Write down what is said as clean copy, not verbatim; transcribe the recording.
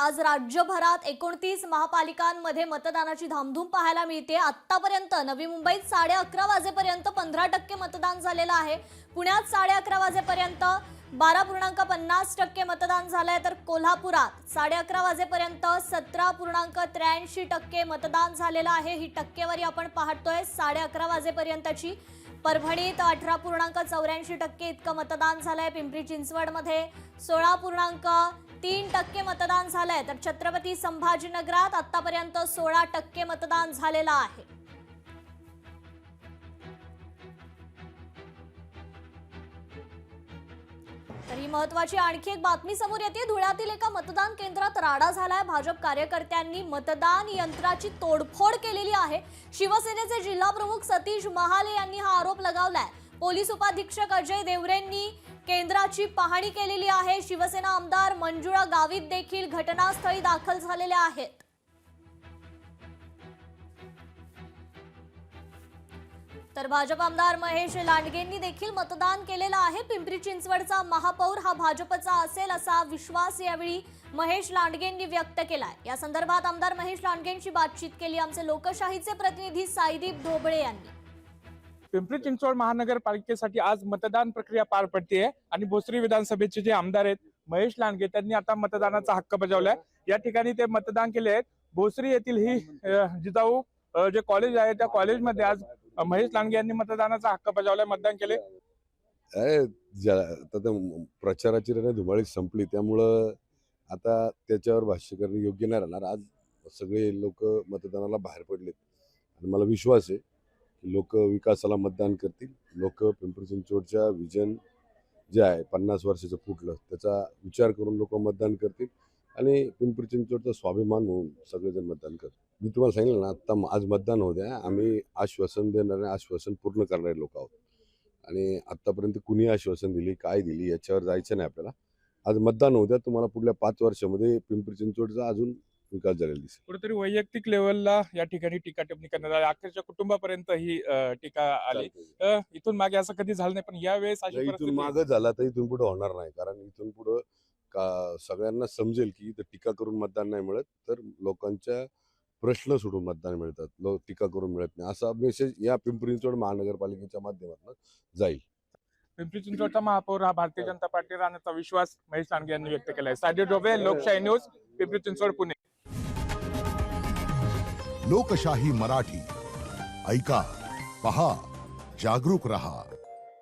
आज राज्यभरात 29 महापालिकांमध्ये मतदानाची धामधूम पाहायला मिळते। आतापर्यंत नवी मुंबईत 11:30 वाजेपर्यंत 15% मतदान झालेलं आहे। पुण्यात 11:30 वाजेपर्यंत 12.50% मतदान झालंय, तर कोल्हापुरात 11:30 वाजेपर्यंत 17.83% मतदान झालेलं आहे। ही टक्केवारी आपण पाहतोय 11:30 वाजेपर्यंतची। परभणीत 18.84% इतकं मतदान झालंय। पिंपरी चिंचवडमध्ये 16.3% मतदान झालंय, तर छत्रपती संभाजीनगरात आतापर्यंत 16% मतदान झालेलं आहे। तर ही महत्त्वाची आणखी एक बातमी समोर येते। धुळ्यातील एका मतदान केंद्रात राडा झालाय। भाजप कार्यकर्त्यांनी मतदान यंत्राची तोडफोड केलेली आहे। शिवसेनेचे जिल्हा प्रमुख सतीश महाले यांनी हा आरोप लगावलाय। पोलीस उपाधीक्षक अजय देवरेंनी केंद्राची पाहणी केलेली आहे। शिवसेना आमदार मंजुळा गावित देखील घटनास्थळी दाखल झालेले आहेत। तर भाजप आमदार महेश लांडगेंनी देखील मतदान केलेलं आहे। पिंपरी चिंचवडचा महापौर हा भाजपचा असेल असा विश्वास यावेळी महेश लांडगेंनी व्यक्त केलाय। या संदर्भात आमदार महेश लांडगेंशी बातचीत केली आमचे लोकशाहीचे प्रतिनिधी साईदीप ढोबळे यांनी। पिंपरी चिंचवड महानगरपालिकेसाठी आज मतदान प्रक्रिया पार पडते आणि भोसरी विधानसभेचे जे आमदार आहेत महेश लांडगे त्यांनी आता मतदानाचा हक्क बजावलाय। या ठिकाणी ते मतदान केले आहेत। भोसरी येथील ही जिजाऊ जे कॉलेज आहे त्या कॉलेजमध्ये आज महेश लांडगे यांनी मतदानाचा हक्क बजावलाय, मतदान केले। प्रचाराची रणधुमाळी संपली, त्यामुळं आता त्याच्यावर भाष्य करणे योग्य नाही राहणार। आज सगळे लोक मतदानाला बाहेर पडलेत आणि मला विश्वास आहे की लोक विकासाला मतदान करतील। लोक पिंपरी चिंचवडच्या विजन जे आहे 50 वर्षाचं पुढलं त्याचा विचार करून लोक मतदान करतील आणि पिंपरी चिंचवडचा स्वाभिमान म्हणून सगळेजण मतदान करतील। मी तुम्हाला सांगितलं ना, आता आज मतदान होऊ द्या। आम्ही आश्वासन देणारे आश्वासन पूर्ण करणारे लोक आहोत आणि आतापर्यंत कुणी आश्वासन दिली काय दिली याच्यावर जायचं नाही आपल्याला। आज मतदान होऊ द्या, तुम्हाला पुढल्या 5 वर्षामध्ये पिंपरी चिंचवडचा अजून विकास झालेला दिसेल। कुठेतरी वैयक्तिक लेवलला या ठिकाणी टीका टिप्पणी करण्यात आली, अखेरच्या कुटुंबापर्यंत ही टीका आली। इथून मागे असं कधी झालं नाही, पण यावेळेस इथून मागे झाला तर इथून पुढे होणार नाही, कारण इथून पुढे सगळ्यांना समजेल की इथं टीका करून मतदान नाही मिळत, तर लोकांच्या प्रश्न सोडून मतदान मिळतात, लोक टीका करून मिळत नाही, असा मेसेज या पिंपरी चिंचवड महानगरपालिकेच्या माध्यमातून जाईल। पिंपरी चिंचवडचा महापौर हा भारतीय जनता पार्टी राहण्याचा विश्वास महेश लांडगे यांनी व्यक्त केलाय। साजिद ढोबळे, लोकशाही न्यूज, पिंपरी चिंचवड, पुणे। लोकशाही मराठी ऐका, पहा, जागरूक रहा।